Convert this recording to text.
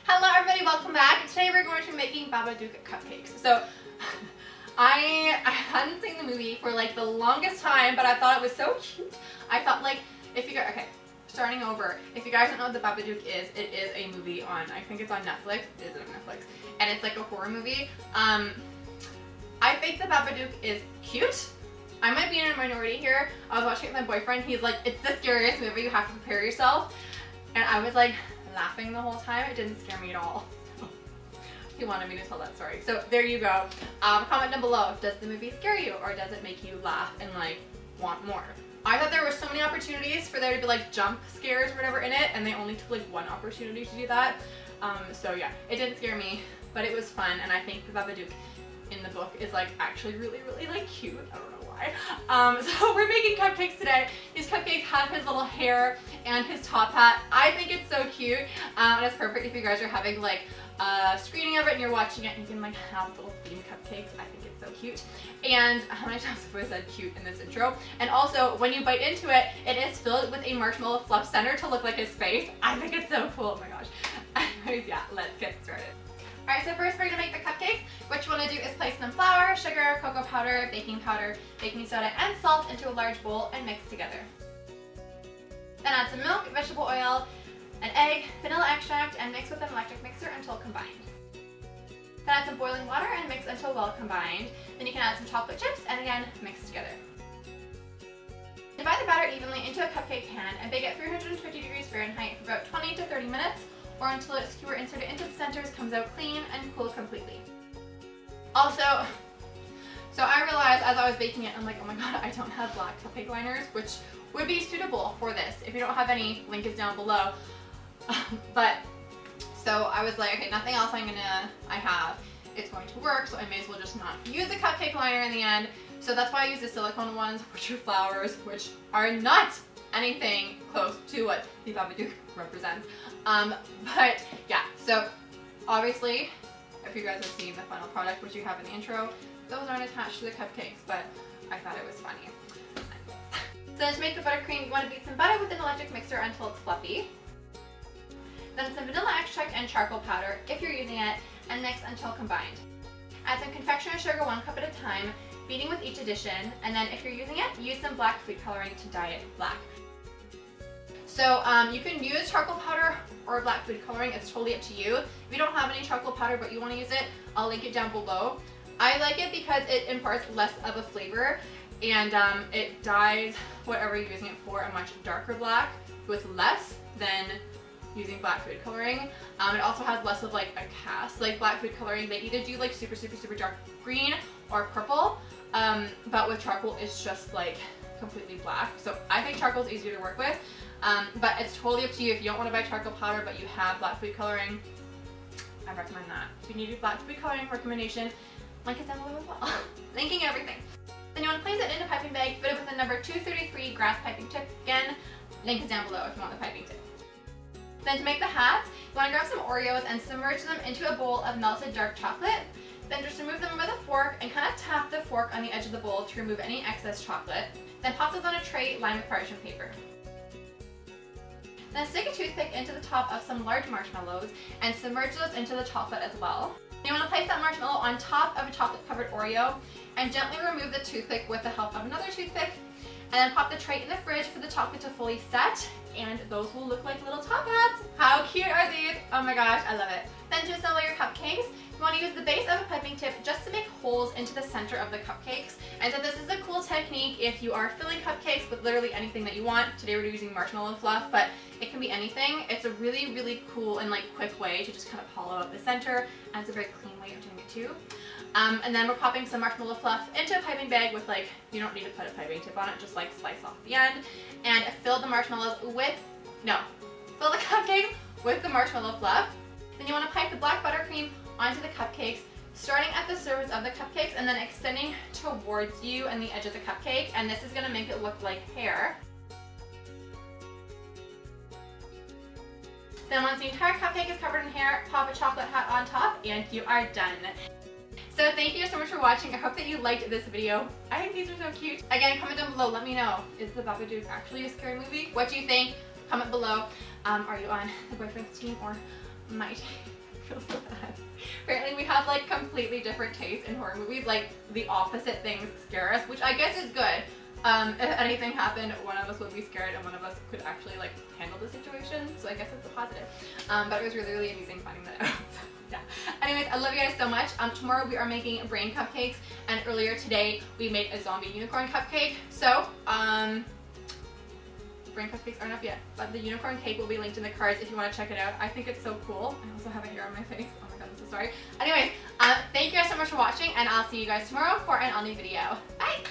Hello everybody, welcome back. Today we're going to be making Babadook Cupcakes. So I hadn't seen the movie for like the longest time, but I thought it was so cute. I thought like, if you guys, okay, starting over, if you guys don't know what the Babadook is, it is a movie on, I think it's on Netflix, it is on Netflix, and it's like a horror movie. I think the Babadook is cute. I might be in a minority here. I was watching it with my boyfriend, he's like, it's the scariest movie, you have to prepare yourself. And I was like, laughing the whole time. It didn't scare me at all. He wanted me to tell that story. So there you go. Comment down below, does the movie scare you or does it make you laugh and like want more? I thought there were so many opportunities for there to be like jump scares or whatever in it, and they only took like one opportunity to do that. So yeah, it didn't scare me, but it was fun, and I think the Babadook in the book is like actually really like cute. I don't know why. So we're making cupcakes today. These cupcakes have his little hair and his top hat. I think it's so cute, and it's perfect if you guys are having like a screening of it and you're watching it and you can like have little themed cupcakes. I think it's so cute. And how many times have I said cute in this intro? And also, when you bite into it, it is filled with a marshmallow fluff center to look like his face. I think it's so cool. Oh my gosh. Anyways, yeah, let's get started. Alright, so first we're going to make the cupcake. What you want to do is place some flour, sugar, cocoa powder, baking soda, and salt into a large bowl and mix together. Then add some milk, vegetable oil, an egg, vanilla extract, and mix with an electric mixer until combined. Then add some boiling water and mix until well combined. Then you can add some chocolate chips and again mix together. Divide the batter evenly into a cupcake pan and bake at 350 degrees Fahrenheit for about 20 to 30 minutes, or until a skewer inserted into the centers comes out clean and cool completely. Also, so I realized as I was baking it, I'm like, oh my god, I don't have black cupcake liners, which would be suitable for this. If you don't have any, link is down below. But, so I was like, okay, nothing else I have, it's going to work, so I may as well just not use the cupcake liner in the end. So that's why I use the silicone ones, which are flowers, which are not anything close to what the Babadook represents. But yeah, so obviously, if you guys have seen the final product, which you have in the intro, those aren't attached to the cupcakes, but I thought it was funny. So to make the buttercream, you want to beat some butter with an electric mixer until it's fluffy. Then some vanilla extract and charcoal powder, if you're using it, and mix until combined. Add some confectioner sugar 1 cup at a time, beating with each addition, and then if you're using it, use some black food coloring to dye it black. So you can use charcoal powder or black food coloring, it's totally up to you. If you don't have any charcoal powder but you want to use it, I'll link it down below. I like it because it imparts less of a flavor, and it dyes whatever you're using it for a much darker black with less than using black food coloring. It also has less of like a cast. Like black food coloring, they either do like super dark green or purple, but with charcoal it's just like completely black. So I think charcoal is easier to work with, but it's totally up to you. If you don't want to buy charcoal powder but you have black food coloring, I recommend that. If you need a black food coloring recommendation, link it down below as well. Linking everything. Then you want to place it in a piping bag fitted with a number 233 grass piping tip. Again, link is down below if you want the piping tip. Then to make the hats, you want to grab some Oreos and submerge them into a bowl of melted dark chocolate. Then just remove them with a fork and kind of tap the fork on the edge of the bowl to remove any excess chocolate. Then pop those on a tray lined with parchment paper. Then stick a toothpick into the top of some large marshmallows and submerge those into the chocolate as well. You want to place that marshmallow on top of a chocolate covered Oreo and gently remove the toothpick with the help of another toothpick, and then pop the tray in the fridge for the chocolate to fully set, and those will look like little top hats. How cute are these? Oh my gosh, I love it. Then to assemble your cupcakes, you want to use the base of a piping tip just to make holes into the center of the cupcakes. And so this is a cool technique if you are filling cupcakes with literally anything that you want. Today we're using marshmallow fluff, but it can be anything. It's a really cool and like quick way to just kind of hollow out the center, and it's a very clean way of doing it too. And then we're popping some marshmallow fluff into a piping bag with like, you don't need to put a piping tip on it, just like slice off the end, and fill the marshmallows with, fill the cupcakes with the marshmallow fluff. Then you want to pipe the black buttercream onto the cupcakes, starting at the surface of the cupcakes and then extending towards you and the edge of the cupcake, and this is going to make it look like hair. Then once the entire cupcake is covered in hair, pop a chocolate hat on top and you are done. So thank you so much for watching. I hope that you liked this video. I think these are so cute. Again, comment down below, let me know, is the Babadook actually a scary movie? What do you think? Comment below. Are you on the boyfriend's team or my taste. I feel so bad. Apparently we have like completely different tastes in horror movies, like the opposite things scare us, which I guess is good. If anything happened, one of us would be scared and one of us could actually like handle the situation, so I guess it's a positive. But it was really, really amusing finding that out. So, yeah. Anyways, I love you guys so much. Tomorrow we are making brain cupcakes, and earlier today we made a zombie unicorn cupcake. So, brain cupcakes aren't up yet, but the unicorn cake will be linked in the cards if you want to check it out. I think it's so cool. I also have a hair on my face. Oh my god, I'm so sorry. Anyways, thank you guys so much for watching, and I'll see you guys tomorrow for an all new video. Bye!